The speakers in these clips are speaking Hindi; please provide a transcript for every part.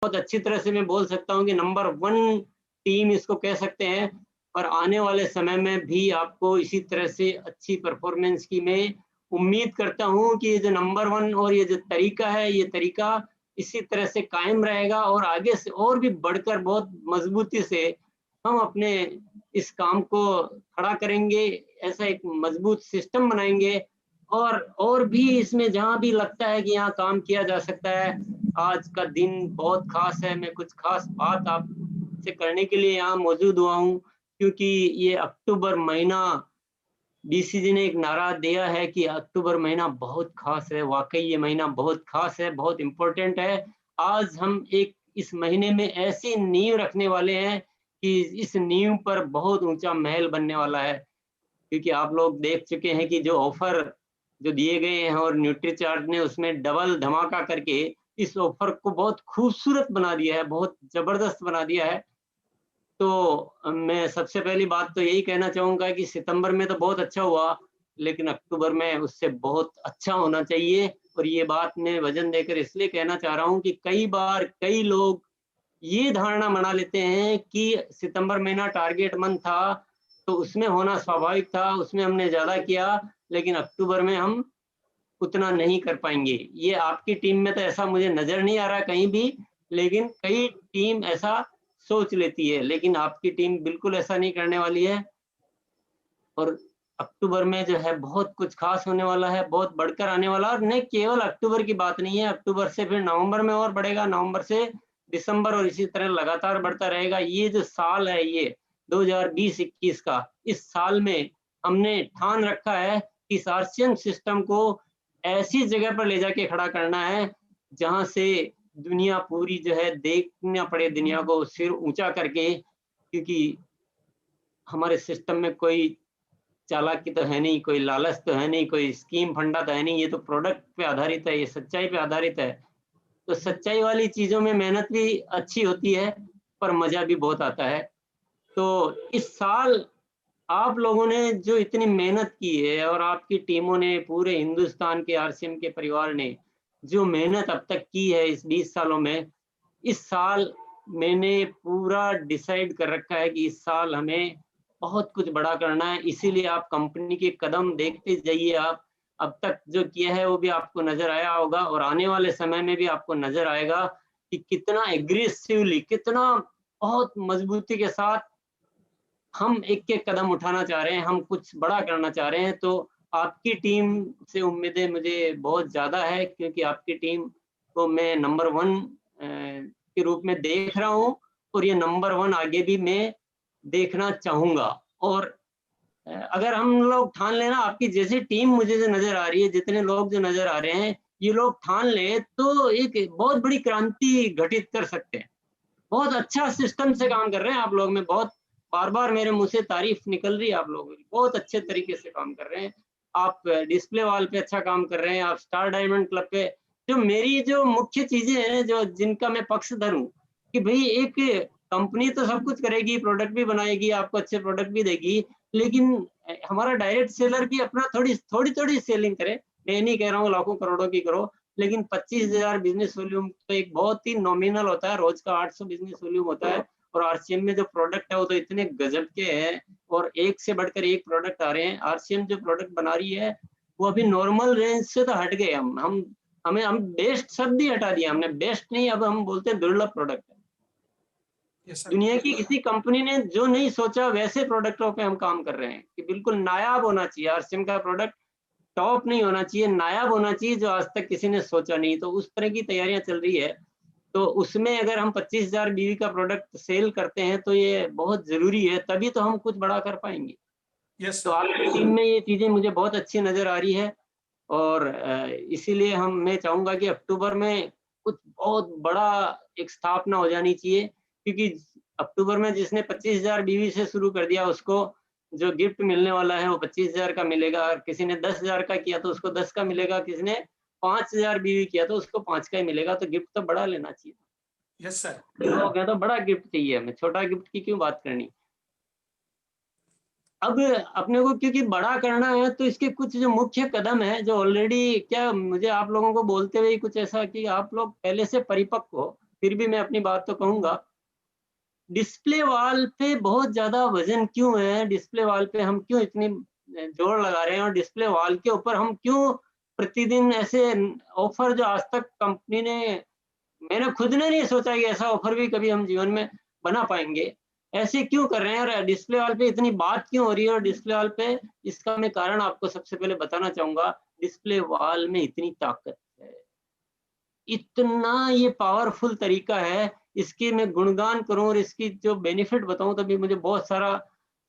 बहुत अच्छी तरह से मैं बोल सकता हूँ कि नंबर 1 टीम इसको कह सकते हैं। और आने वाले समय में भी आपको इसी तरह से अच्छी परफॉर्मेंस की मैं उम्मीद करता हूँ कि ये जो नंबर 1 और ये जो तरीका है, ये तरीका इसी तरह से कायम रहेगा और आगे से और भी बढ़कर बहुत मजबूती से हम अपने इस काम को खड़ा करेंगे, ऐसा एक मजबूत सिस्टम बनाएँगे और भी इसमें जहाँ भी लगता है कि यहाँ काम किया जा सकता है। आज का दिन बहुत ख़ास है, मैं कुछ ख़ास बात आपसे करने के लिए यहाँ मौजूद हुआ हूँ, क्योंकि ये अक्टूबर महीना बीसीजी ने एक नारा दिया है कि अक्टूबर महीना बहुत ख़ास है, वाक़ई ये महीना बहुत ख़ास है, बहुत इम्पोर्टेंट है। आज हम एक इस महीने में ऐसी नींव रखने वाले हैं कि इस नींव पर बहुत ऊँचा महल बनने वाला है। क्योंकि आप लोग देख चुके हैं कि जो ऑफ़र जो दिए गए हैं और न्यूट्रीचार्ज ने उसमें डबल धमाका करके इस ऑफ़र को बहुत खूबसूरत बना दिया है, बहुत ज़बरदस्त बना दिया है। तो मैं सबसे पहली बात तो यही कहना चाहूँगा कि सितंबर में तो बहुत अच्छा हुआ, लेकिन अक्टूबर में उससे बहुत अच्छा होना चाहिए। और ये बात मैं वज़न देकर इसलिए कहना चाह रहा हूँ कि कई बार कई लोग ये धारणा बना लेते हैं कि सितंबर महीना टारगेट मंथ था, तो उसमें होना स्वाभाविक था, उसमें हमने ज़्यादा किया, लेकिन अक्टूबर में हम उतना नहीं कर पाएँगे। ये आपकी टीम में तो ऐसा मुझे नज़र नहीं आ रहा कहीं भी, लेकिन कई टीम ऐसा सोच लेती है, लेकिन आपकी टीम बिल्कुल ऐसा नहीं करने वाली है। और अक्टूबर में जो है बहुत कुछ ख़ास होने वाला है, बहुत बढ़कर आने वाला है और नहीं केवल अक्टूबर की बात नहीं है, अक्टूबर से फिर नवंबर में और बढ़ेगा, नवंबर से दिसंबर और इसी तरह लगातार बढ़ता रहेगा। ये जो साल है ये 2020-21 का, इस साल में हमने ठान रखा है कि इस आरसीएम सिस्टम को ऐसी जगह पर ले जाके खड़ा करना है, जहाँ से दुनिया पूरी जो है देखना पड़े दुनिया को सिर ऊँचा करके, क्योंकि हमारे सिस्टम में कोई चालाकी तो है नहीं, कोई लालच तो है नहीं, कोई स्कीम फंडा तो है नहीं, ये तो प्रोडक्ट पे आधारित है, ये सच्चाई पे आधारित है। तो सच्चाई वाली चीज़ों में मेहनत भी अच्छी होती है, पर मज़ा भी बहुत आता है। तो इस साल आप लोगों ने जो इतनी मेहनत की है और आपकी टीमों ने, पूरे हिंदुस्तान के आरसीएम के परिवार ने, जो मेहनत अब तक की है इस 20 सालों में, इस साल मैंने पूरा डिसाइड कर रखा है कि इस साल हमें बहुत कुछ बड़ा करना है, इसीलिए आप कंपनी के कदम देखते जाइए आप। अब तक जो किया है वो भी आपको नज़र आया होगा और आने वाले समय में भी आपको नज़र आएगा कि कितना एग्रेसिवली, कितना बहुत मज़बूती के साथ हम एक-एक कदम उठाना चाह रहे हैं, हम कुछ बड़ा करना चाह रहे हैं। तो आपकी टीम से उम्मीदें मुझे बहुत ज़्यादा है, क्योंकि आपकी टीम को मैं नंबर 1 के रूप में देख रहा हूँ और ये नंबर 1 आगे भी मैं देखना चाहूँगा। और अगर हम लोग ठान लें ना, आपकी जैसी टीम मुझे जो नज़र आ रही है, जितने लोग जो नज़र आ रहे हैं, ये लोग ठान लें तो एक बहुत बड़ी क्रांति घटित कर सकते हैं। बहुत अच्छा सिस्टम से काम कर रहे हैं आप लोग, में बहुत बार-बार मेरे मुँह से तारीफ़ निकल रही है आप लोगों की, बहुत अच्छे तरीके से काम कर रहे हैं। आप डिस्प्ले वॉल पे अच्छा काम कर रहे हैं, आप स्टार डायमंड क्लब पे जो मेरी जो मुख्य चीज़ें हैं, जो जिनका मैं पक्षधर हूँ, कि भई एक कंपनी तो सब कुछ करेगी, प्रोडक्ट भी बनाएगी, आपको अच्छे प्रोडक्ट भी देगी, लेकिन हमारा डायरेक्ट सेलर भी अपना थोड़ी-थोड़ी सेलिंग करे। मैं नहीं कह रहा हूँ लाखों करोड़ों की करो, लेकिन 25,000 बिज़नेस वॉल्यूम तो एक बहुत ही नॉमिनल होता है, रोज़ का 800 बिज़नेस वॉल्यूम होता है और आरसीएम में जो प्रोडक्ट है वो तो इतने गज़ब के हैं और एक से बढ़कर एक प्रोडक्ट आ रहे हैं। आरसीएम जो प्रोडक्ट बना रही है, वो अभी नॉर्मल रेंज से तो हट गए हम बेस्ट शब्द ही हटा दिया हमने, बेस्ट नहीं, अब हम बोलते हैं दुर्लभ प्रोडक्ट है। Yes sir. दुनिया की किसी कंपनी ने जो नहीं सोचा वैसे प्रोडक्टों पे हम काम कर रहे हैं कि बिल्कुल नायाब होना चाहिए, आरसीएम का प्रोडक्ट टॉप नहीं होना चाहिए, नायाब होना चाहिए, जो आज तक किसी ने सोचा नहीं, तो उस तरह की तैयारियां चल रही है। तो उसमें अगर हम 25,000 बीवी का प्रोडक्ट सेल करते हैं तो ये बहुत ज़रूरी है, तभी तो हम कुछ बड़ा कर पाएँगे। यस तो सर। आपकी टीम में ये चीज़ें मुझे बहुत अच्छी नज़र आ रही है और इसीलिए हम मैं चाहूँगा कि अक्टूबर में कुछ बहुत बड़ा एक स्थापना हो जानी चाहिए, क्योंकि अक्टूबर में जिसने 25,000 बीवी से शुरू कर दिया उसको जो गिफ्ट मिलने वाला है वो 25,000 का मिलेगा, और किसी ने 10,000 का किया तो उसको 10 का मिलेगा, किसी ने 5,000 बीवी किया तो उसको 5 का ही मिलेगा, तो गिफ्ट तो बड़ा लेना चाहिए। Yes sir. लोग हैं तो बड़ा गिफ्ट चाहिए हमें, छोटा गिफ्ट की क्यों बात करनी। अब अपने को क्योंकि बड़ा करना है तो इसके कुछ जो मुख्य कदम है, जो ऑलरेडी क्या मुझे आप लोगों को बोलते हुए ही कुछ ऐसा कि आप लोग पहले से परिपक्व हो, फिर भी मैं अपनी बात तो कहूंगा। डिस्प्ले वॉल पे बहुत ज्यादा वजन क्यों है, डिस्प्ले वॉल पे हम क्यों इतनी जोर लगा रहे हैं, और डिस्प्ले वॉल के ऊपर हम क्यों प्रतिदिन ऐसे ऑफर, जो आज तक कंपनी ने, मैंने खुद ने नहीं सोचा कि ऐसा ऑफर भी कभी हम जीवन में बना पाएंगे, ऐसे क्यों कर रहे हैं, और डिस्प्ले वॉल पे इतनी बात क्यों हो रही है। और डिस्प्ले वॉल पे इसका मैं कारण आपको सबसे पहले बताना चाहूंगा। डिस्प्ले वॉल में इतनी ताकत है, इतना ये पावरफुल तरीका है, इसकी मैं गुणगान करूं और इसकी जो बेनिफिट बताऊं तभी मुझे बहुत सारा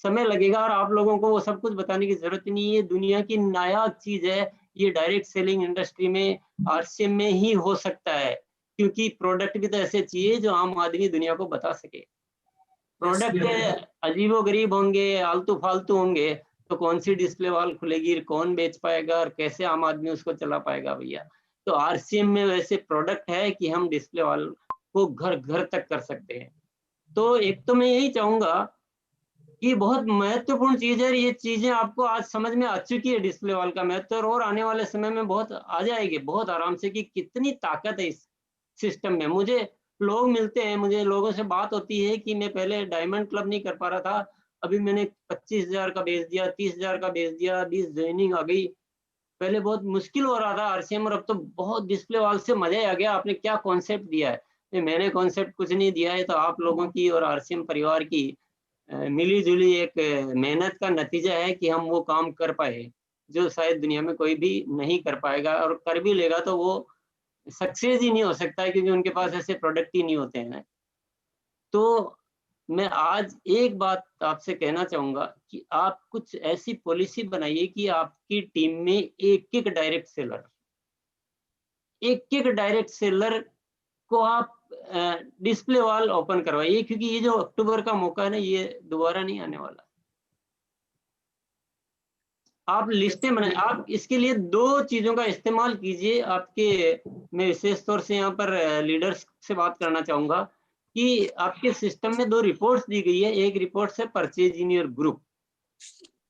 समय लगेगा, और आप लोगों को वो सब कुछ बताने की जरूरत ही नहीं है। दुनिया की नायाब चीज है, ये डायरेक्ट सेलिंग इंडस्ट्री में, आरसीएम में ही हो सकता है, क्योंकि प्रोडक्ट भी तो ऐसे चाहिए जो आम आदमी दुनिया को बता सके। प्रोडक्ट अजीबो गरीब होंगे, आलतू फालतू होंगे, तो कौन सी डिस्प्ले वॉल खुलेगी, कौन बेच पाएगा, और कैसे आम आदमी उसको चला पाएगा भैया। तो आरसीएम में वैसे प्रोडक्ट है कि हम डिस्प्ले वॉल को घर घर तक कर सकते हैं। तो एक तो मैं यही चाहूंगा कि बहुत महत्वपूर्ण चीज है, ये चीजें आपको आज समझ में आ चुकी है डिस्प्ले वॉल का महत्व, और आने वाले समय में बहुत आ जाएगी बहुत आराम से, कि कितनी ताकत है इस सिस्टम में। मुझे लोग मिलते हैं, मुझे लोगों से बात होती है कि मैं पहले डायमंड क्लब नहीं कर पा रहा था, अभी मैंने 25,000 का बेच दिया, 30,000 का बेच दिया, 20 ज्वाइनिंग आ गई। पहले बहुत मुश्किल हो रहा था आरसीएम, और अब तो बहुत डिस्प्ले वॉल से मजा ही आ गया। आपने क्या कॉन्सेप्ट दिया है, मैंने कॉन्सेप्ट कुछ नहीं दिया है, तो आप लोगों की और आरसीएम परिवार की मिली जुली एक मेहनत का नतीजा है कि हम वो काम कर पाए जो शायद दुनिया में कोई भी नहीं कर पाएगा, और कर भी लेगा तो वो सक्सेस ही नहीं हो सकता है, क्योंकि उनके पास ऐसे प्रोडक्ट ही नहीं होते हैं। तो मैं आज एक बात आपसे कहना चाहूंगा कि आप कुछ ऐसी पॉलिसी बनाइए कि आपकी टीम में एक एक डायरेक्ट सेलर को आप डिस्प्ले वॉल ओपन करवाइए, क्योंकि ये जो अक्टूबर का मौका है ना, ये दोबारा नहीं आने वाला। आप लिस्टें बनाए, आप इसके लिए दो चीजों का इस्तेमाल कीजिए आपके। मैं विशेष तौर से यहाँ पर लीडर्स से बात करना चाहूंगा कि आपके सिस्टम में दो रिपोर्ट्स दी गई है। एक रिपोर्ट से परचेज इन योर ग्रुप,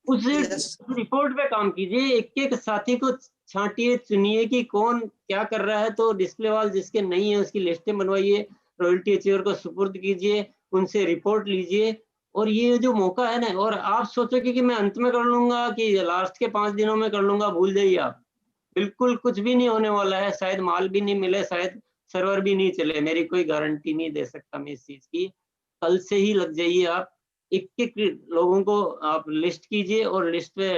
उस रिपोर्ट पे काम कीजिए, एक एक साथी को छांटिए, चुनिए कि कौन क्या कर रहा है। तो डिस्प्ले वॉल जिसके नहीं है उसकी लिस्टें बनवाइए, रॉयल्टी अचीवर को सुपुर्द कीजिए, उनसे रिपोर्ट लीजिए। और ये जो मौका है ना, और आप सोचोगे कि मैं अंत में कर लूंगा कि लास्ट के 5 दिनों में कर लूंगा, भूल जाइए आप। बिल्कुल कुछ भी नहीं होने वाला है, शायद माल भी नहीं मिले, शायद सर्वर भी नहीं चले, मेरी कोई गारंटी नहीं दे सकता मैं इस चीज की। कल से ही लग जाइए आप, एक एक लोगों को आप लिस्ट कीजिए और लिस्ट पे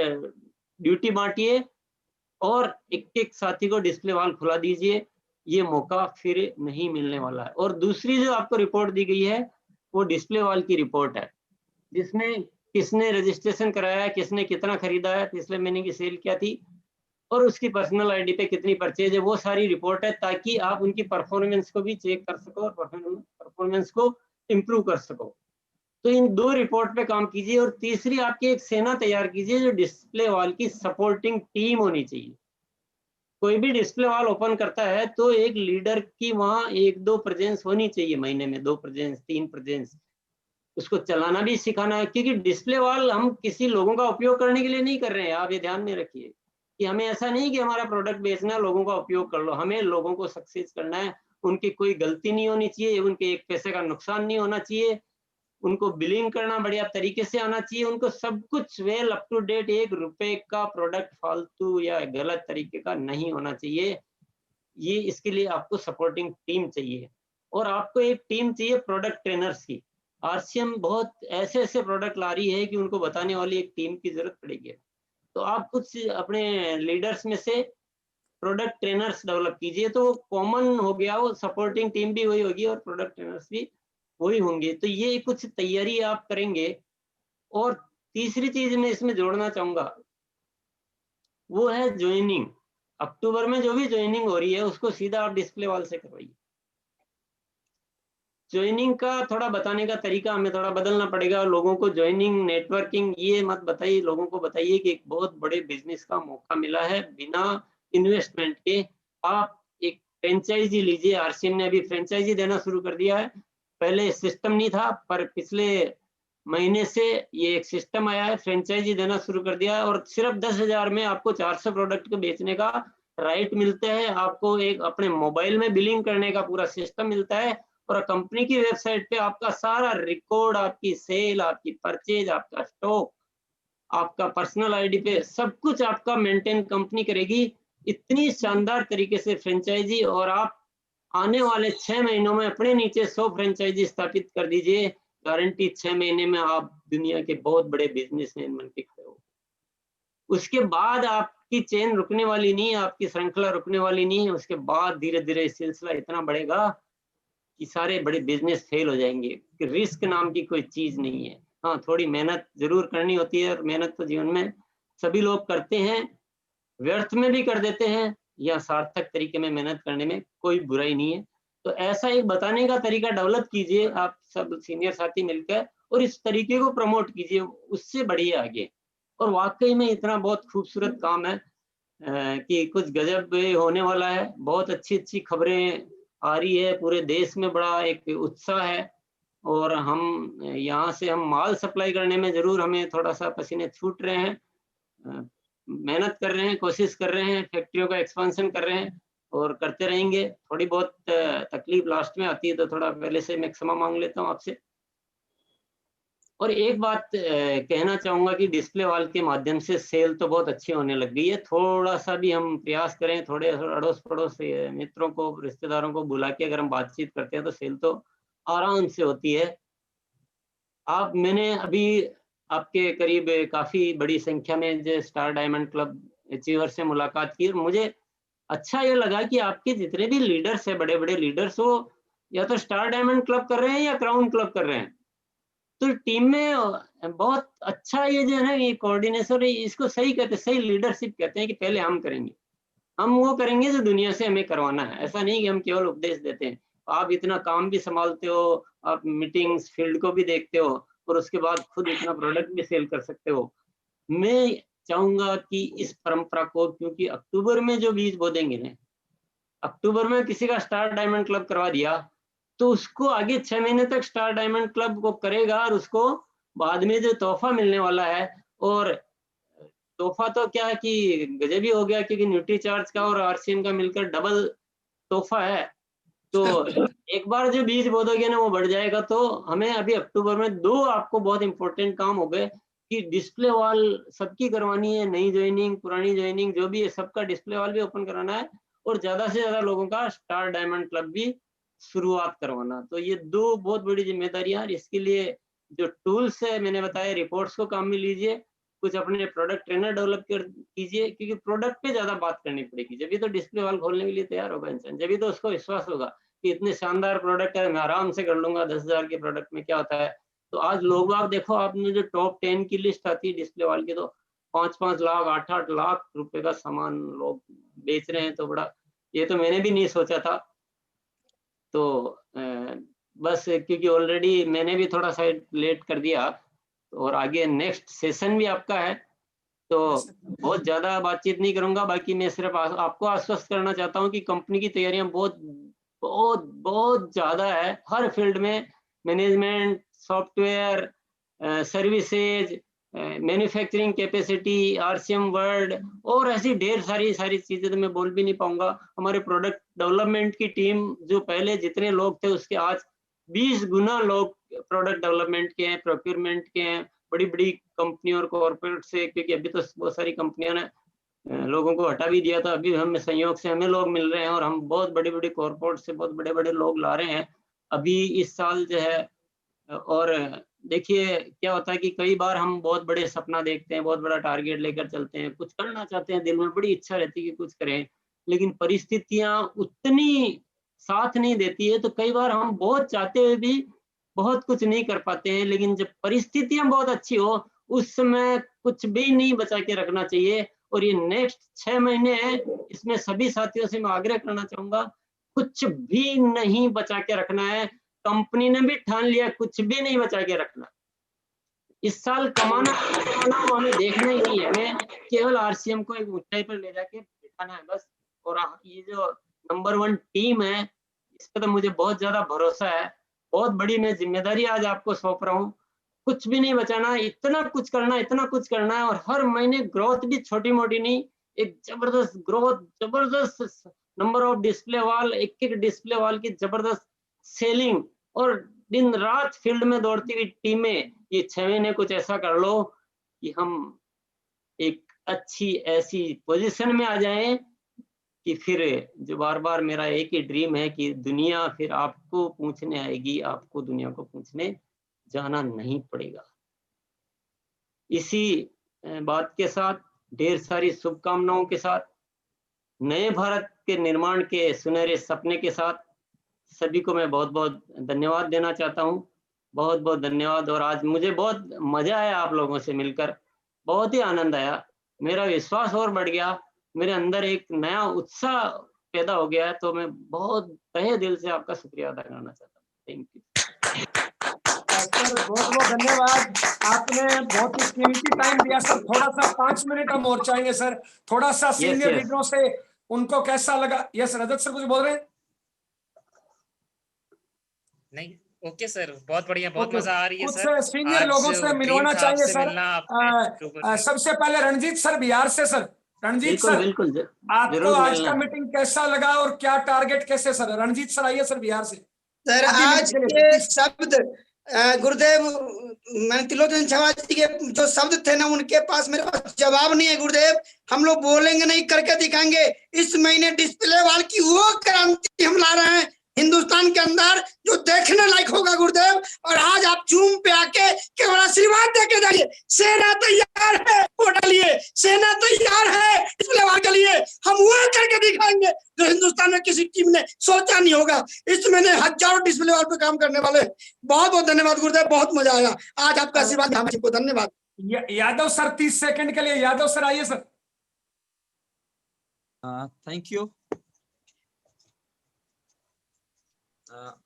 ड्यूटी बांटिए, और एक एक साथी को डिस्प्ले वॉल खुला दीजिए। ये मौका फिर नहीं मिलने वाला है। और दूसरी जो आपको रिपोर्ट दी गई है, वो डिस्प्ले वॉल की रिपोर्ट है, जिसमें किसने रजिस्ट्रेशन कराया, किसने कितना खरीदा है, पिछले महीने की सेल क्या थी, और उसकी पर्सनल आईडी पे कितनी परचेज है, वो सारी रिपोर्ट है, ताकि आप उनकी परफॉर्मेंस को भी चेक कर सको और परफॉर्मेंस को इम्प्रूव कर सको। तो इन दो रिपोर्ट पे काम कीजिए। और तीसरी, आपकी एक सेना तैयार कीजिए जो डिस्प्ले वॉल की सपोर्टिंग टीम होनी चाहिए। कोई भी डिस्प्ले वॉल ओपन करता है तो एक लीडर की वहां 1-2 प्रेजेंस होनी चाहिए, महीने में 2 प्रेजेंस, 3 प्रेजेंस। उसको चलाना भी सिखाना है, क्योंकि डिस्प्ले वॉल हम किसी लोगों का उपयोग करने के लिए नहीं कर रहे हैं। आप ये ध्यान में रखिए कि हमें ऐसा नहीं कि हमारा प्रोडक्ट बेचना है, लोगों का उपयोग कर लो। हमें लोगों को सक्सेस करना है, उनकी कोई गलती नहीं होनी चाहिए, उनके एक पैसे का नुकसान नहीं होना चाहिए, उनको बिलिंग करना बढ़िया तरीके से आना चाहिए, उनको सब कुछ वेल अप टू डेट, 1 रुपए का प्रोडक्ट फालतू या गलत तरीके का नहीं होना चाहिए। ये इसके लिए आपको सपोर्टिंग टीम चाहिए, और आपको एक टीम चाहिए प्रोडक्ट ट्रेनर्स की। आरसीएम बहुत ऐसे ऐसे प्रोडक्ट ला रही है कि उनको बताने वाली एक टीम की जरूरत पड़ेगी। तो आप कुछ अपने लीडर्स में से प्रोडक्ट ट्रेनर्स डेवलप कीजिए, तो वो कॉमन हो गया, वो सपोर्टिंग टीम भी वही होगी और प्रोडक्ट ट्रेनर्स भी वही होंगे। तो ये कुछ तैयारी आप करेंगे। और तीसरी चीज मैं इसमें जोड़ना चाहूंगा, वो है ज्वाइनिंग। अक्टूबर में जो भी ज्वाइनिंग हो रही है उसको सीधा आप डिस्प्ले वॉल से करवाइए। ज्वाइनिंग का थोड़ा बताने का तरीका हमें थोड़ा बदलना पड़ेगा। लोगों को ज्वाइनिंग, नेटवर्किंग ये मत बताइए, लोगों को बताइए कि एक बहुत बड़े बिजनेस का मौका मिला है बिना इन्वेस्टमेंट के। आप एक फ्रेंचाइजी लीजिए। आरसीएम ने अभी फ्रेंचाइजी देना शुरू कर दिया है, पहले सिस्टम नहीं था, पर पिछले महीने से ये एक सिस्टम आया है, फ्रेंचाइजी देना शुरू कर दिया है। और सिर्फ 10,000 में आपको 400 प्रोडक्ट को बेचने का राइट मिलता है, आपको एक अपने मोबाइल में बिलिंग करने का पूरा सिस्टम मिलता है, और कंपनी की वेबसाइट पे आपका सारा रिकॉर्ड, आपकी सेल, आपकी परचेज, आपका स्टॉक, आपका पर्सनल आईडी पे सब कुछ आपका मेंटेन कंपनी करेगी इतनी शानदार तरीके से फ्रेंचाइजी। और आप आने वाले 6 महीनों में अपने नीचे 100 फ्रेंचाइजी स्थापित कर दीजिए, गारंटी 6 महीने में आप दुनिया के बहुत बड़े बिजनेसमैन बन के खड़े हो। उसके बाद आपकी चेन रुकने वाली नहीं है, आपकी श्रृंखला रुकने वाली नहीं है। उसके बाद धीरे धीरे सिलसिला इतना बढ़ेगा कि सारे बड़े बिजनेस फेल हो जाएंगे, कि रिस्क नाम की कोई चीज नहीं है। हाँ, थोड़ी मेहनत जरूर करनी होती है, और मेहनत तो जीवन में सभी लोग करते हैं, व्यर्थ में भी कर देते हैं या सार्थक तरीके में मेहनत करने में कोई बुराई नहीं है। तो ऐसा एक बताने का तरीका डेवलप कीजिए आप सब सीनियर साथी मिलकर, और इस तरीके को प्रमोट कीजिए, उससे बढ़िए आगे। और वाकई में इतना बहुत खूबसूरत काम है कि कुछ गजब होने वाला है। बहुत अच्छी अच्छी खबरें आ रही है, पूरे देश में बड़ा एक उत्साह है। और हम यहाँ से हम माल सप्लाई करने में जरूर हमें थोड़ा सा पसीने छूट रहे हैं, मेहनत कर रहे हैं, कोशिश कर रहे हैं, फैक्ट्रियों का एक्सपेंशन कर रहे हैं और करते रहेंगे। थोड़ी बहुत तकलीफ लास्ट में आती है, तो थोड़ा पहले से मैं क्षमा मांग लेता हूँ आपसे। और एक बात कहना चाहूंगा कि डिस्प्ले वॉल के माध्यम से सेल तो बहुत अच्छी होने लग गई है। थोड़ा सा भी हम प्रयास करें, थोड़े अड़ोस पड़ोस मित्रों को, रिश्तेदारों को बुला के अगर हम बातचीत करते हैं तो सेल तो आराम से होती है। मैंने अभी आपके करीब काफी बड़ी संख्या में जो स्टार डायमंड क्लब अचीवर से मुलाकात की, और मुझे अच्छा ये लगा कि आपके जितने भी लीडर्स है, बड़े बड़े लीडर्स, वो या तो स्टार डायमंड क्लब कर रहे हैं या क्राउन क्लब कर रहे हैं। तो टीम में बहुत अच्छा ये जो है ना, ये कोऑर्डिनेशन, इसको सही कहते हैं, सही लीडरशिप कहते हैं कि पहले हम करेंगे, हम वो करेंगे जो दुनिया से हमें करवाना है। ऐसा नहीं कि हम केवल उपदेश देते हैं। आप इतना काम भी संभालते हो, आप मीटिंग्स फील्ड को भी देखते हो, और उसके बाद खुद इतना प्रोडक्ट भी सेल कर सकते हो। मैं चाहूंगा कि इस परंपरा को, क्योंकि अक्टूबर में जो बीज बो देंगे ना, अक्टूबर में किसी का स्टार डायमंड क्लब करवा दिया, तो उसको आगे 6 महीने तक स्टार डायमंड क्लब को करेगा, और उसको बाद में जो तोहफा मिलने वाला है, और तोहफा तो क्या है कि गजब ही हो गया, क्योंकि न्यूट्री चार्ज का और आरसीएम का मिलकर डबल तोहफा है। तो एक बार जो बीज बो दोगे ना, वो बढ़ जाएगा। तो हमें अभी अक्टूबर में 2 आपको बहुत इंपॉर्टेंट काम हो गए कि डिस्प्ले वॉल सबकी करवानी है, नई ज्वाइनिंग, पुरानी ज्वाइनिंग, जो भी है सबका डिस्प्ले वॉल भी ओपन कराना है, और ज्यादा से ज्यादा लोगों का स्टार डायमंड क्लब भी शुरुआत करवाना। तो ये 2 बहुत बड़ी जिम्मेदारियां। इसके लिए जो टूल्स है मैंने बताया, रिपोर्ट्स को काम में लीजिए, कुछ अपने प्रोडक्ट ट्रेनर डेवलप कर कीजिए, क्योंकि प्रोडक्ट पे ज्यादा बात करनी पड़ेगी, जब तो डिस्प्ले वॉल खोलने के लिए तैयार होगा इंसान, जब तो उसको विश्वास होगा कि इतने शानदार प्रोडक्ट है, मैं आराम से कर लूंगा। 10,000 के प्रोडक्ट में क्या होता है। तो आज लोग आप देखो, आपने जो टॉप 10 की लिस्ट आती है डिस्प्ले वॉल की, तो 5-5 लाख 8-8 लाख रुपए का सामान लोग बेच रहे हैं। तो बड़ा, ये तो मैंने भी नहीं सोचा था। तो बस क्योंकि ऑलरेडी मैंने भी थोड़ा सा लेट कर दिया, और आगे नेक्स्ट सेशन भी आपका है, तो बहुत ज्यादा बातचीत नहीं करूंगा। बाकी मैं सिर्फ आपको आश्वस्त करना चाहता हूं कि कंपनी की तैयारियां बहुत बहुत बहुत ज्यादा है, हर फील्ड में, management, software, services, manufacturing capacity, RCM world, और ऐसी ढेर सारी सारी चीजें तो मैं बोल भी नहीं पाऊंगा। हमारे प्रोडक्ट डेवलपमेंट की टीम, जो पहले जितने लोग थे उसके आज 20 गुना लोग प्रोडक्ट डेवलपमेंट के हैं, प्रोक्योरमेंट के हैं, बड़ी बड़ी कंपनी और कॉर्पोरेट से, क्योंकि अभी तो बहुत सारी कंपनियों ने लोगों को हटा भी दिया था। अभी हम संयोग से हमें लोग मिल रहे हैं, और हम बहुत बड़ी बड़ी कॉर्पोरेट से बहुत बड़े बड़े लोग ला रहे हैं अभी इस साल जो है। और देखिए क्या होता है कि कई बार हम बहुत बड़े सपना देखते हैं, बहुत बड़ा टारगेट लेकर चलते हैं, कुछ करना चाहते हैं, दिल में बड़ी इच्छा रहती है कि कुछ करें, लेकिन परिस्थितियां उतनी साथ नहीं देती है। तो कई बार हम बहुत चाहते हुए भी बहुत कुछ नहीं कर पाते हैं। लेकिन जब परिस्थितियां बहुत अच्छी हो, उस समय कुछ भी नहीं बचा के रखना चाहिए। और ये नेक्स्ट 6 महीने हैं, इसमें सभी साथियों से मैं आग्रह करना चाहूंगा, कुछ भी नहीं बचा के रखना है। कंपनी ने भी ठान लिया, कुछ भी नहीं बचा के रखना। इस साल कमाना वो हमें देखना ही नहीं है, हमें केवल आरसीएम को एक ऊंचाई पर ले जाके बिठाना है बस। और ये जो नंबर 1 टीम है, इस पर तो मुझे बहुत ज्यादा भरोसा है। बहुत बड़ी मैं जिम्मेदारी आज आपको सौंप रहा हूँ। कुछ भी नहीं बचाना, इतना कुछ करना, इतना कुछ करना है। और हर महीने ग्रोथ भी छोटी मोटी नहीं, एक जबरदस्त ग्रोथ, जबरदस्त नंबर ऑफ डिस्प्ले वॉल, एक एक डिस्प्ले वॉल की जबरदस्त सेलिंग और दिन रात फील्ड में दौड़ती हुई टीमें, ये 6 महीने कुछ ऐसा कर लो कि हम एक अच्छी ऐसी पोजीशन में आ जाएं कि फिर जो बार-बार मेरा एक ही ड्रीम है कि दुनिया फिर आपको पूछने आएगी, आपको दुनिया को पूछने जाना नहीं पड़ेगा। इसी बात के साथ, ढेर सारी शुभकामनाओं के साथ, नए भारत के निर्माण के सुनहरे सपने के साथ, सभी को मैं बहुत-बहुत धन्यवाद देना चाहता हूँ। बहुत-बहुत धन्यवाद। और आज मुझे बहुत मज़ा आया आप लोगों से मिलकर, बहुत ही आनंद आया। मेरा विश्वास और बढ़ गया, मेरे अंदर एक नया उत्साह पैदा हो गया है, तो मैं बहुत तहे दिल से आपका शुक्रिया अदा करना चाहता हूँ। Thank you. सर बहुत-बहुत धन्यवाद, आपने बहुत ही कीमती टाइम दिया सर। थोड़ा-सा 5 मिनट हम और चाहेंगे सर, थोड़ा-सा सीनियर यस। लीडरों से उनको कैसा लगा? यस रजत सर कुछ बोल रहे हैं? नहीं, ओके सर, बहुत बढ़िया, बहुत ओके, मजा आ रही है कुछ सर। सीनियर आज लोगों से ड्रीम मिलवाना था चाहिए आपसे सर। मिलना, आपने सबसे पहले रणजीत सर बिहार से सर। रणजीत बिल्कुल, सर, बिल्कुल, आपको ज़रूर आज मिलना का है। मीटिंग कैसा लगा और क्या टारगेट कैसे सर? रणजीत सर आइए सर बिहार से। सर अभी मिनट आज के लिए के शब्द गुरुदेव, मैंने त्रिलोचन छावा जी के जो शब्द थे ना, उनके पास मेरे पास जवाब नहीं है गुरुदेव। हम लोग बोलेंगे नहीं, करके दिखाएंगे। इस महीने डिस्प्ले वाल की वो क्रांति हम ला रहे हैं हिंदुस्तान के अंदर, जो देखने लायक होगा गुरुदेव। और आज आप जूम पे आके केवल आशीर्वाद देके जाइए। सेना तैयार है वोट लिए, सेना तैयार है डिस्प्ले वाल के लिए। हम वो करके दिखाएंगे जो हिंदुस्तान में किसी टीम ने सोचा नहीं होगा। इस महीने हजारों डिस्प्ले वाल पे काम करने वाले। बहुत बहुत धन्यवाद गुरुदेव, बहुत मजा आया आज आपका आशीर्वाद हमको। धन्यवाद। यादव सर 30 सेकंड के लिए। यादव सर आइए सर। Thank you.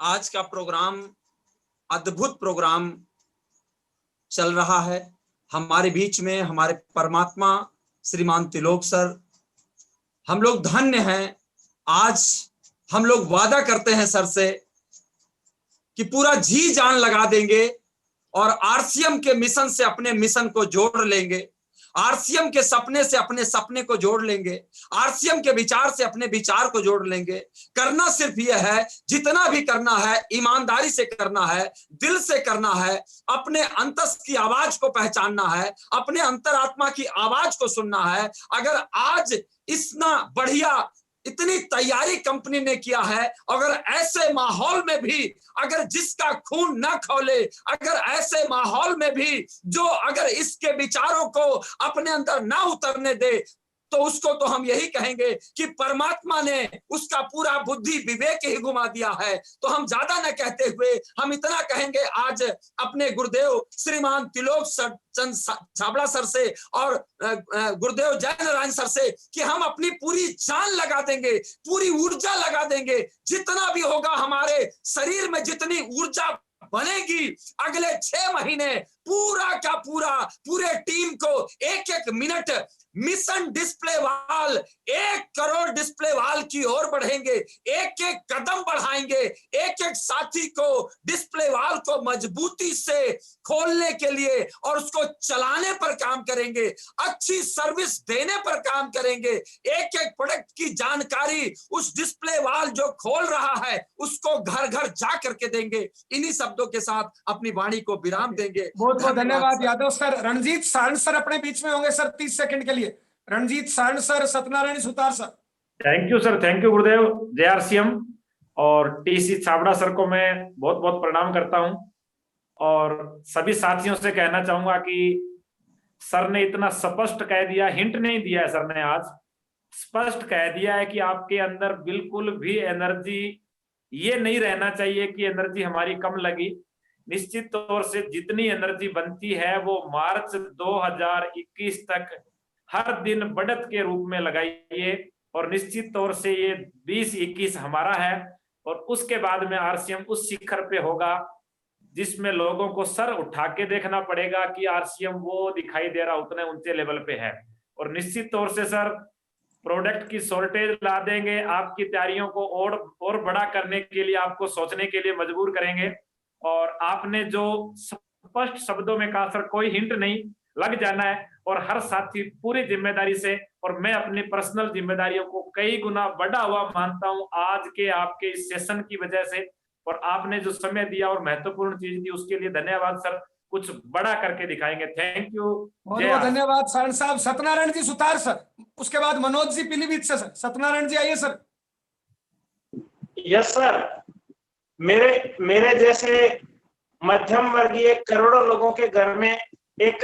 आज का प्रोग्राम अद्भुत प्रोग्राम चल रहा है। हमारे बीच में हमारे परमात्मा श्रीमान त्रिलोक सर, हम लोग धन्य हैं। आज हम लोग वादा करते हैं सर से कि पूरा जी जान लगा देंगे और आरसीएम के मिशन से अपने मिशन को जोड़ लेंगे, आरसीएम के सपने से अपने सपने को जोड़ लेंगे, आरसीएम के विचार से अपने विचार को जोड़ लेंगे। करना सिर्फ यह है, जितना भी करना है ईमानदारी से करना है, दिल से करना है, अपने अंतस की आवाज को पहचानना है, अपने अंतरात्मा की आवाज को सुनना है। अगर आज इतना बढ़िया इतनी तैयारी कंपनी ने किया है, अगर ऐसे माहौल में भी अगर जिसका खून न खौले, अगर ऐसे माहौल में भी जो अगर इसके विचारों को अपने अंदर ना उतरने दे, तो उसको तो हम यही कहेंगे कि परमात्मा ने उसका पूरा बुद्धि विवेक ही घुमा दिया है। तो हम ज्यादा न कहते हुए हम इतना कहेंगे आज अपने गुरुदेव श्रीमान त्रिलोक चंद छाबड़ा सर से और गुरुदेव जय नारायण सर से कि हम अपनी पूरी जान लगा देंगे, पूरी ऊर्जा लगा देंगे। जितना भी होगा हमारे शरीर में जितनी ऊर्जा बनेगी, अगले 6 महीने पूरा का पूरा पूरे टीम को एक एक मिनट मिशन डिस्प्ले वाल 1 करोड़ डिस्प्ले वाल की ओर बढ़ेंगे, एक एक कदम बढ़ाएंगे, एक एक साथी को डिस्प्ले वाल को मजबूती से खोलने के लिए और उसको चलाने पर काम करेंगे, अच्छी सर्विस देने पर काम करेंगे, एक एक प्रोडक्ट की जानकारी उस डिस्प्ले वाल जो खोल रहा है उसको घर घर जा करके देंगे। इन्हीं शब्दों के साथ अपनी वाणी को विराम देंगे। बहुत बहुत धन्यवाद यादव सर। रणजीत सारण सर अपने बीच में होंगे सर 30 सेकंड के लिए। Ranjit Saran sir, Satyanarayan Sutar sir. Thank you sir, thank you गुरुदेव। जेआरसीएम और टीसी छाबड़ा सर को मैं बहुत बहुत प्रणाम करता हूं और सभी साथियों से कहना चाहूंगा कि सर ने इतना स्पष्ट कह दिया, हिंट नहीं दिया है सर ने, आज स्पष्ट कह दिया है कि आपके अंदर बिल्कुल भी एनर्जी ये नहीं रहना चाहिए कि एनर्जी हमारी कम लगी। निश्चित तौर से जितनी एनर्जी बनती है वो मार्च 2021 तक हर दिन बढ़त के रूप में लगाइए और निश्चित तौर से ये 2021 हमारा है और उसके बाद में आरसीएम उस शिखर पे होगा जिसमें लोगों को सर उठा के देखना पड़ेगा कि आरसीएम वो दिखाई दे रहा उतने ऊंचे लेवल पे है। और निश्चित तौर से सर प्रोडक्ट की शॉर्टेज ला देंगे, आपकी तैयारियों को और बड़ा करने के लिए आपको सोचने के लिए मजबूर करेंगे। और आपने जो स्पष्ट शब्दों में कहा सर, कोई हिंट नहीं, लग जाना है और हर साथी पूरी जिम्मेदारी से, और मैं अपनी पर्सनल जिम्मेदारियों को कई गुना बढ़ा हुआ मानता हूं आज के आपके इस सेशन की वजह से। और आपने जो समय दिया और महत्वपूर्ण चीज दी उसके लिए धन्यवाद सर। कुछ बड़ा करके दिखाएंगे। Thank you. बहुत बहुत धन्यवाद सारण साहब। सत्यनारायण जी सुतार सर, उसके बाद मनोज जी पीलीभीत से सर। सत्यनारायण जी आइए सर। Yes sir. मेरे जैसे मध्यम वर्गीय करोड़ों लोगों के घर में एक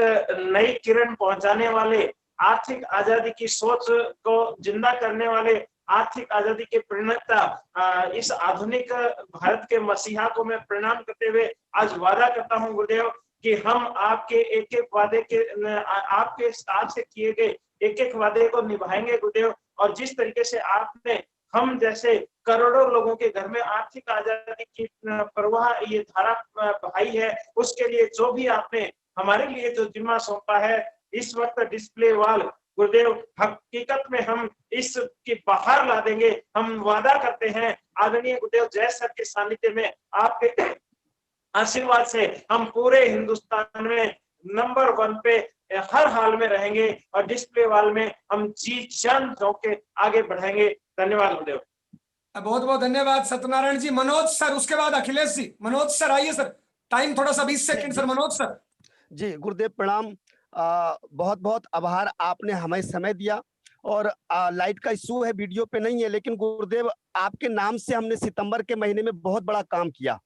नई किरण पहुंचाने वाले, आर्थिक आजादी की सोच को जिंदा करने वाले, आर्थिक आजादी के प्रणेता इस आधुनिक भारत के मसीहा को मैं प्रणाम करते हुए आज वादा करता हूं गुरुदेव कि हम आपके एक एक वादे के, आपके आज से किए गए एक एक वादे को निभाएंगे गुरुदेव। और जिस तरीके से आपने हम जैसे करोड़ों लोगों के घर में आर्थिक आजादी की प्रवाह ये धारा बहाई है, उसके लिए जो भी आपने हमारे लिए जो जिम्मा सौंपा है इस वक्त डिस्प्ले वॉल गुरुदेव, हकीकत में हम इसकी बाहर ला देंगे। हम वादा करते हैं आदरणीय गुरुदेव जय सर के सानिध्य में, आपके आशीर्वाद से हम पूरे हिंदुस्तान में नंबर 1 पे हर हाल में रहेंगे और डिस्प्ले वॉल में हम जी जान के आगे बढ़ाएंगे। धन्यवाद गुरुदेव। बहुत बहुत धन्यवाद सत्यनारायण जी। मनोज सर, उसके बाद अखिलेश जी। मनोज सर आइए सर, टाइम थोड़ा सा 20 सेकंड सर। मनोज सर जी गुरुदेव प्रणाम। बहुत बहुत आभार, आपने हमें समय दिया। और लाइट का इशू है, वीडियो पे नहीं है, लेकिन गुरुदेव आपके नाम से हमने सितंबर के महीने में बहुत बड़ा काम किया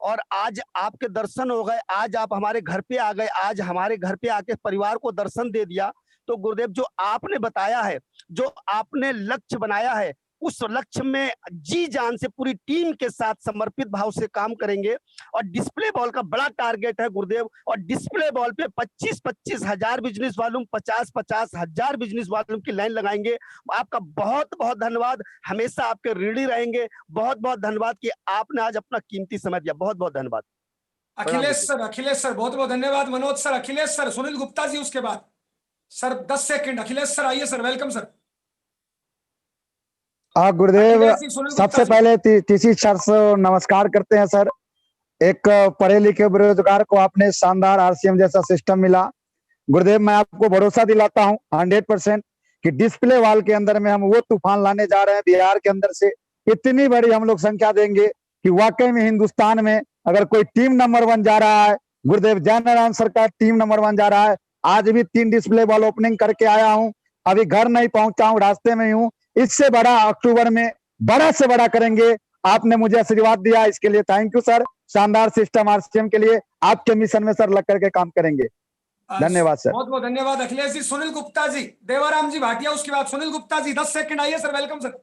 और आज आपके दर्शन हो गए। आज आप हमारे घर पे आ गए, आज हमारे घर पे आके परिवार को दर्शन दे दिया। तो गुरुदेव जो आपने बताया है, जो आपने लक्ष्य बनाया है, उस लक्ष्य में जी जान से पूरी टीम के साथ समर्पित भाव से काम करेंगे। और डिस्प्ले बॉल का बड़ा टारगेट है गुरुदेव, और डिस्प्ले बॉल पे 25-25 हजार बिजनेस वॉल्यूम, 50-50 हजार बिजनेस वॉल्यूम की लाइन लगाएंगे। आपका बहुत बहुत धन्यवाद, हमेशा आपके ऋणी रहेंगे। बहुत बहुत धन्यवाद कि आपने आज अपना कीमती समय दिया। बहुत बहुत धन्यवाद। अखिलेश सर बहुत बहुत धन्यवाद। मनोज सर, अखिलेश सर, सुनील गुप्ता जी उसके बाद सर। 10 सेकंड। अखिलेश सर आइए सर, वेलकम सर। गुरुदेव सबसे पहले टीसी सर से नमस्कार करते हैं सर। एक पढ़े लिखे बेरोजगार को आपने शानदार आरसीएम जैसा सिस्टम मिला। गुरुदेव मैं आपको भरोसा दिलाता हूं 100% कि डिस्प्ले वॉल के अंदर में हम वो तूफान लाने जा रहे हैं बिहार के अंदर से। इतनी बड़ी हम लोग संख्या देंगे कि वाकई में हिंदुस्तान में अगर कोई टीम नंबर 1 जा रहा है, गुरुदेव जय नारायण सर का टीम नंबर 1 जा रहा है। आज भी 3 डिस्प्ले वॉल ओपनिंग करके आया हूं, अभी घर नहीं पहुंचा हूं, रास्ते में ही हूं। इससे बड़ा अक्टूबर में बड़ा से बड़ा करेंगे। आपने मुझे आशीर्वाद दिया, इसके लिए थैंक यू सर। शानदार सिस्टम आरसीएम के लिए आपके मिशन में सर लग करके काम करेंगे। धन्यवाद सर। बहुत बहुत धन्यवाद अखिलेश जी। सुनील गुप्ता जी, देवाराम जी भाटिया उसके बाद सुनील गुप्ता जी। 10 सेकंड आइए सर, वेलकम सर।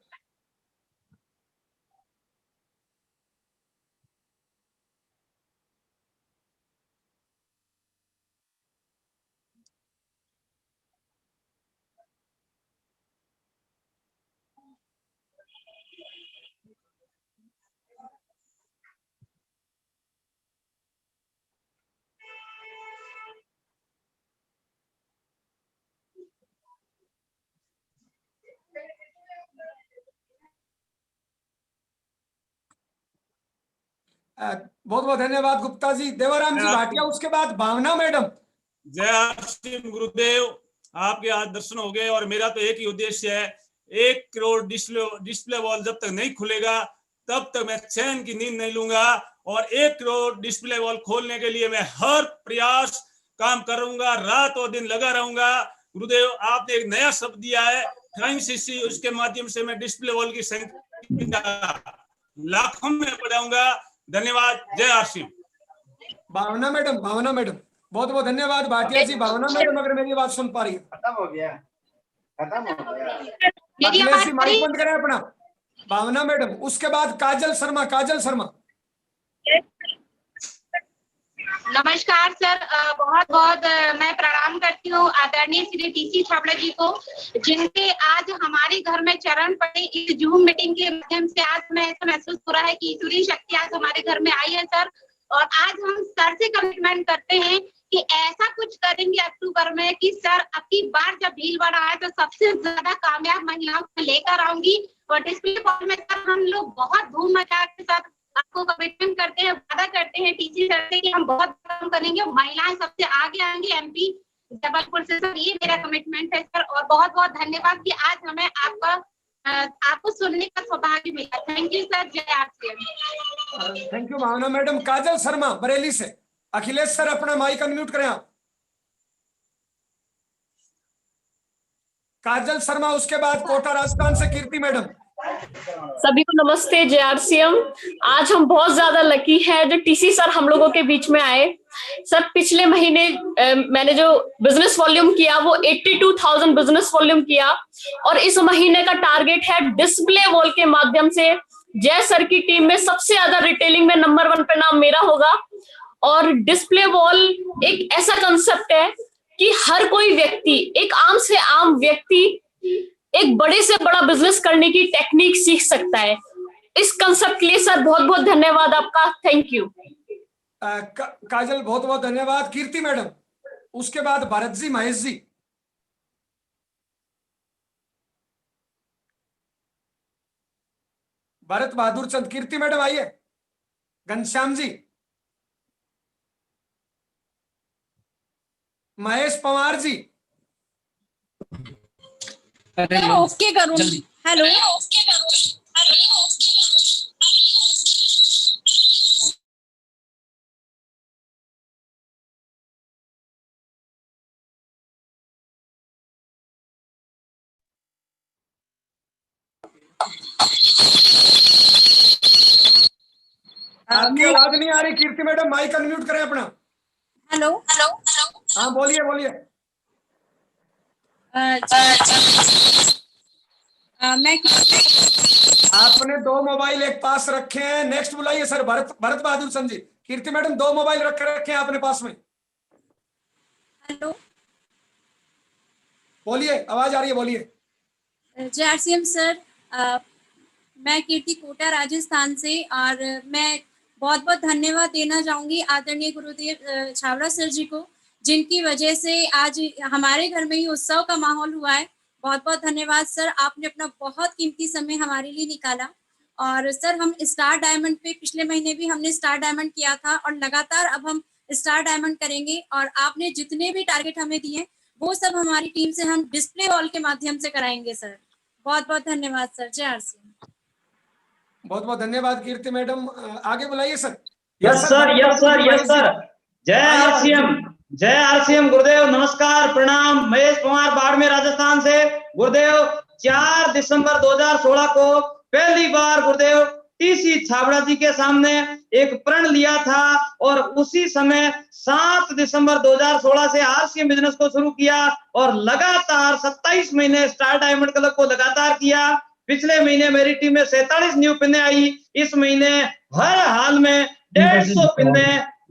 बहुत बहुत धन्यवाद गुप्ता जी। देवाराम जी भाटिया उसके बाद भावना मैडम। जय श्री गुरुदेव, आपके आज दर्शन हो गए और मेरा तो एक ही उद्देश्य है, 1 करोड़ डिस्प्ले वॉल जब तक नहीं खुलेगा तब तक मैं चैन की नींद नहीं लूंगा। और 1 करोड़ डिस्प्ले वॉल खोलने के लिए मैं हर प्रयास काम करूंगा, रात और दिन लगा रहूंगा। गुरुदेव आपने एक नया शब्द दिया है टाइम्स इसी, उसके माध्यम से मैं डिस्प्ले वॉल की संख्या लाखों में बढ़ाऊंगा। धन्यवाद। जय आशिम। भावना मैडम बहुत बहुत धन्यवाद भाटिया जी। भावना मैडम अगर मेरी बात सुन पा रही है। खत्म हो गया। अखिलेश जी माइक बंद करें अपना। भावना मैडम उसके बाद काजल शर्मा। नमस्कार सर, बहुत बहुत मैं प्रणाम करती हूँ आदरणीय श्री टीसी छाबड़ा जी को, जिनके आज हमारे घर में चरण पड़े। इस जूम मीटिंग के माध्यम से आज मैं ऐसा महसूस हो रहा है कि ईश्वरीय शक्ति आज हमारे घर में आई है सर। और आज हम सर से कमिटमेंट करते हैं कि ऐसा कुछ करेंगे अक्टूबर में कि सर अब की बार जब भीलवाड़ा आए तो सबसे ज्यादा कामयाब महिलाओं को लेकर आऊंगी। और डिस्प्ले बॉल में सर हम लोग बहुत धूम मचा के साथ आपको कमिटमेंट करते हैं, वादा करते हैं टीसी सर से कि हम बहुत काम करेंगे, महिलाएं सबसे आगे आएंगी एमपी जबलपुर से सर। ये मेरा कमिटमेंट है सर। और बहुत बहुत धन्यवाद कि आज हमें आपका आपको सुनने का सौभाग्य मिला। Thank you sir. जय RCM. Thank you Bhavna madam. Kajal Sharma Bareilly से। अखिलेश सर अपना माइक अनम्यूट करें आप। काजल शर्मा, उसके बाद कोटा राजस्थान से कीर्ति मैडम। सभी को नमस्ते। जय आरसीएम। आज हम बहुत ज्यादा लकी है जो टीसी सर हम लोगों के बीच में आए। सर पिछले महीने मैंने जो बिजनेस वॉल्यूम किया वो 82,000 बिजनेस वॉल्यूम किया और इस महीने का टारगेट है डिस्प्ले वॉल के माध्यम से जय सर की टीम में सबसे ज्यादा रिटेलिंग में नंबर 1 पे नाम मेरा होगा। और डिस्प्ले वॉल एक ऐसा कंसेप्ट है कि हर कोई व्यक्ति, एक आम से आम व्यक्ति एक बड़े से बड़ा बिजनेस करने की टेक्निक सीख सकता है। इस कंसेप्ट के लिए सर बहुत बहुत धन्यवाद आपका। Thank you. काजल बहुत बहुत धन्यवाद। कीर्ति मैडम, उसके बाद भरत जी, महेश जी। भरत बहादुर चंद। कीर्ति मैडम आइए। घनश्याम जी। महेश पवार जी। ओके करूँ। हेलो। आपकी आवाज नहीं आ रही कीर्ति मैडम, माइक अनम्यूट करें अपना। Hello hello. हाँ बोलिए बोलिए। मैं आपने 2 मोबाइल एक पास रखे हैं। नेक्स्ट बुलाइए सर। भरत बहादुर चंद जी। कीर्ति मैडम 2 मोबाइल रखे हैं आपने पास में। हेलो बोलिए, आवाज आ रही है, बोलिए। जय आरसीएम सर। मैं कीर्ति कोटा राजस्थान से और मैं बहुत बहुत धन्यवाद देना चाहूंगी आदरणीय गुरुदेव छाबड़ा सर जी को, जिनकी वजह से आज हमारे घर में ही उत्सव का माहौल हुआ है। बहुत बहुत धन्यवाद सर, आपने अपना बहुत कीमती समय हमारे लिए निकाला। और सर हम स्टार डायमंड पे पिछले महीने भी हमने स्टार डायमंड किया था और लगातार अब हम स्टार डायमंड करेंगे और आपने जितने भी टारगेट हमें दिए वो सब हमारी टीम से हम डिस्प्ले वॉल के माध्यम से कराएंगे सर। बहुत बहुत धन्यवाद सर। जय आरसीएम। बहुत बहुत धन्यवाद कीर्ति मैडम। आगे बुलाइए sir. Yes sir, yes sir, yes sir. जय आरसीएम, जय आरसीएम। गुरुदेव नमस्कार, प्रणाम। महेश कुमार बाड़मेर राजस्थान से। गुरुदेव 4 दिसंबर 2016 को पहली बार गुरुदेव टीसी छाबड़ा जी के सामने एक प्रण लिया था और उसी समय 7 दिसंबर 2016 से आरसीएम बिजनेस को शुरू किया और लगातार 27 महीने स्टार डायमंड क्लब को लगातार किया। पिछले महीने मेरी टीम में 47 न्यू पिने आई। इस महीने हर हाल में 150 पिने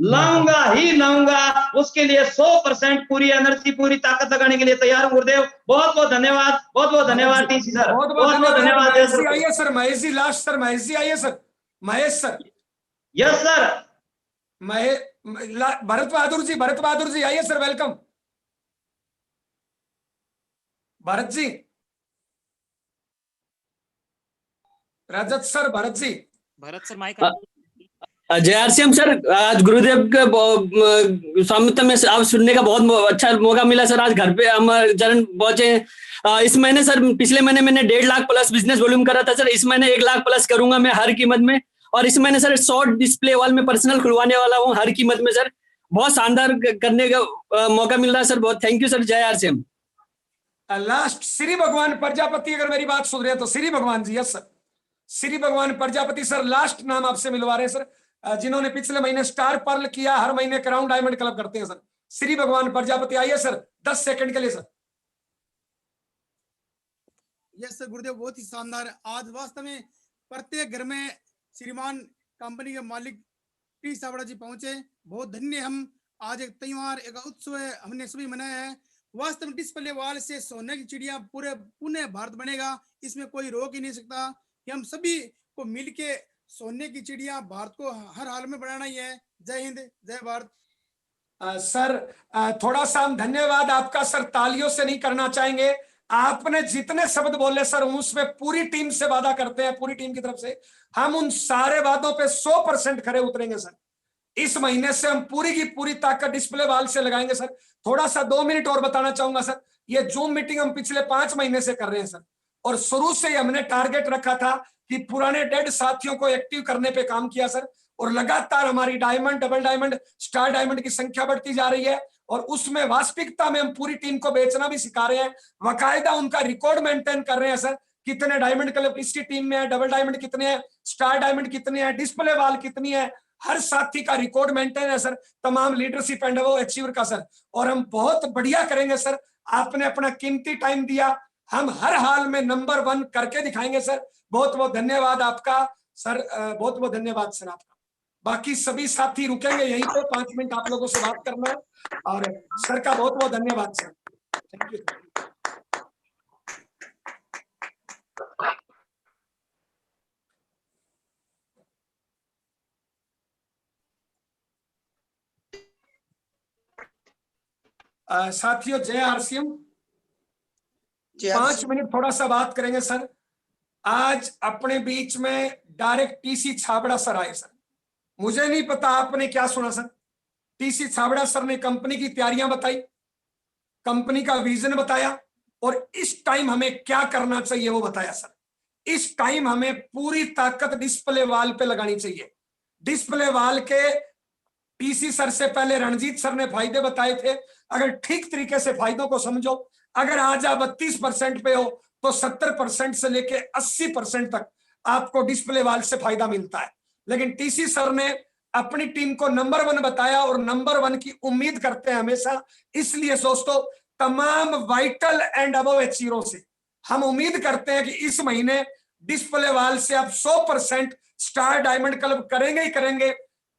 लाऊंगा ही लाऊंगा। उसके लिए 100% पूरी एनर्जी, पूरी ताकत लगाने के लिए तैयार हूं। गुरुदेव बहुत बहुत धन्यवाद, बहुत बहुत धन्यवाद टीसी सर, बहुत बहुत धन्यवाद। आइए sir Mahesh ji, last sir Mahesh ji आइए sir. Mahesh sir. Yes sir. Bharat Bahadur ji, Bharat Bahadur ji आइए sir, welcome. Bharat ji. Rajat sir, Bharat ji. Bharat sir mic. जय आरसीएम सर। आज गुरुदेव के स्वामित्व में आप सुनने का बहुत अच्छा मौका मिला सर। आज घर पे हम चरण पहुंचे। इस महीने सर, पिछले महीने मैंने 1.5 लाख प्लस बिजनेस वॉल्यूम करा था सर। इस महीने 1 लाख प्लस करूंगा मैं हर कीमत में। और इस महीने सर शॉर्ट डिस्प्ले वॉल में पर्सनल खुलवाने वाला हूँ हर कीमत में सर। बहुत शानदार करने का मौका मिल रहा है सर। बहुत थैंक यू सर। जय आरसीएम। लास्ट श्री भगवान प्रजापति, अगर मेरी बात सुन रहे हैं तो श्री भगवान जी। यस सर, श्री भगवान प्रजापति सर, लास्ट नाम आपसे मिलवा रहे हैं सर, जिन्होंने पिछले महीने स्टार पर्ल किया, हर महीने क्राउन डायमंड क्लब करते हैं सर। श्री भगवान प्रजापति आइए सर, 10 सेकंड के लिए सर। यस सर गुरुदेव, बहुत ही शानदार। आज वास्तव में प्रत्येक घर में श्रीमान कंपनी के मालिक टी छाबड़ा जी पहुंचे। बहुत धन्य हम। आज एक त्योहार, एक उत्सव है, हमने सभी मनाया है। वास्तव में डिस्प्ले वॉल से सोने की चिड़िया पूरे पुणे भारत बनेगा, इसमें कोई रोक ही नहीं सकता कि हम सभी को मिलके सोने की चिड़िया भारत को हर हाल में बढ़ाना ही है। जय हिंद, जय भारत। सर थोड़ा सा हम धन्यवाद आपका सर तालियों से नहीं करना चाहेंगे। आपने जितने शब्द बोले सर, उसमें पूरी टीम से वादा करते हैं, पूरी टीम की तरफ से हम उन सारे वादों पे 100% खरे उतरेंगे सर। इस महीने से हम पूरी की पूरी ताकत डिस्प्ले वॉल से लगाएंगे सर। थोड़ा सा 2 मिनट और बताना चाहूंगा सर। ये जूम मीटिंग हम पिछले 5 महीने से कर रहे हैं सर। और शुरू से ही हमने टारगेट रखा था कि पुराने डेड साथियों को एक्टिव करने पे काम किया सर, और लगातार हमारी diamond, double diamond, star diamond की संख्या बढ़ती जा रही है। और उसमें वास्तविकता में हम पूरी टीम को बेचना भी सिखा रहे हैं, बाकायदा उनका रिकॉर्ड मेंटेन कर रहे हैं सर, कितने डायमंड क्लब इसकी टीम में है, डबल डायमंड कितने हैं, स्टार डायमंड कितने हैं, डिस्प्ले वाल कितनी है, हर साथी का रिकॉर्ड मेंटेन है सर, तमाम लीडरशिप एंड वो अचीवर का सर। और हम बहुत बढ़िया करेंगे सर, आपने अपना कीमती टाइम दिया, हम हर हाल में नंबर 1 करके दिखाएंगे सर। बहुत बहुत धन्यवाद आपका सर, बहुत बहुत धन्यवाद सर आपका। बाकी सभी साथी रुकेंगे यहीं पे, 5 मिनट आप लोगों से बात करना है, और सर का बहुत बहुत धन्यवाद सर, थैंक यू। साथियों जय आरसीएम, 5 मिनट थोड़ा सा बात करेंगे सर। आज अपने बीच में डायरेक्ट टीसी छाबड़ा सर आए सर, मुझे नहीं पता आपने क्या सुना सर। टीसी छाबड़ा सर ने कंपनी की तैयारियां बताई, कंपनी का विजन बताया, और इस टाइम हमें क्या करना चाहिए वो बताया सर। इस टाइम हमें पूरी ताकत डिस्प्ले वाल पे लगानी चाहिए। डिस्प्ले वाल के टीसी सर से पहले रणजीत सर ने फायदे बताए थे, अगर ठीक तरीके से फायदों को समझो, अगर आज आप 32% पे हो तो 70% से लेके 80% तक आपको डिस्प्ले वाल से फायदा मिलता है। लेकिन टीसी सर ने अपनी टीम को नंबर 1 बताया, और नंबर 1 की उम्मीद करते हैं हमेशा। इसलिए दोस्तों तमाम वाइटल एंड अबव अचीवरों से हम उम्मीद करते हैं कि इस महीने डिस्प्ले वाल से आप 100% स्टार डायमंड क्लब करेंगे ही करेंगे।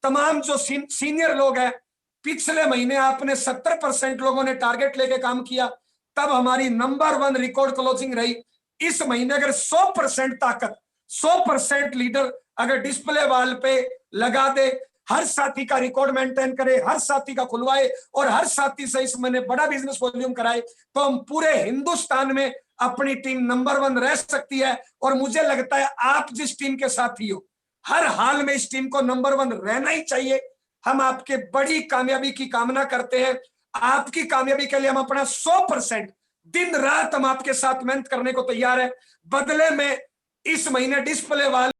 तमाम जो सीनियर लोग हैं, पिछले महीने आपने 70% लोगों ने टारगेट लेके काम किया, तब हमारी नंबर 1 रिकॉर्ड क्लोजिंग रही। इस महीने अगर 100% ताकत, 100% लीडर अगर डिस्प्ले वाल पे लगा दे, हर साथी का रिकॉर्ड मेंटेन करे, हर साथी का खुलवाए, और हर साथी से इस महीने बड़ा बिजनेस वॉल्यूम कराए, तो हम पूरे हिंदुस्तान में अपनी टीम नंबर 1 रह सकती है। और मुझे लगता है आप जिस टीम के साथी हो, हर हाल में इस टीम को नंबर 1 रहना ही चाहिए। हम आपके बड़ी कामयाबी की कामना करते हैं। आपकी कामयाबी के लिए हम अपना 100% दिन रात हम आपके साथ मेहनत करने को तैयार है। बदले में इस महीने डिस्प्ले वाल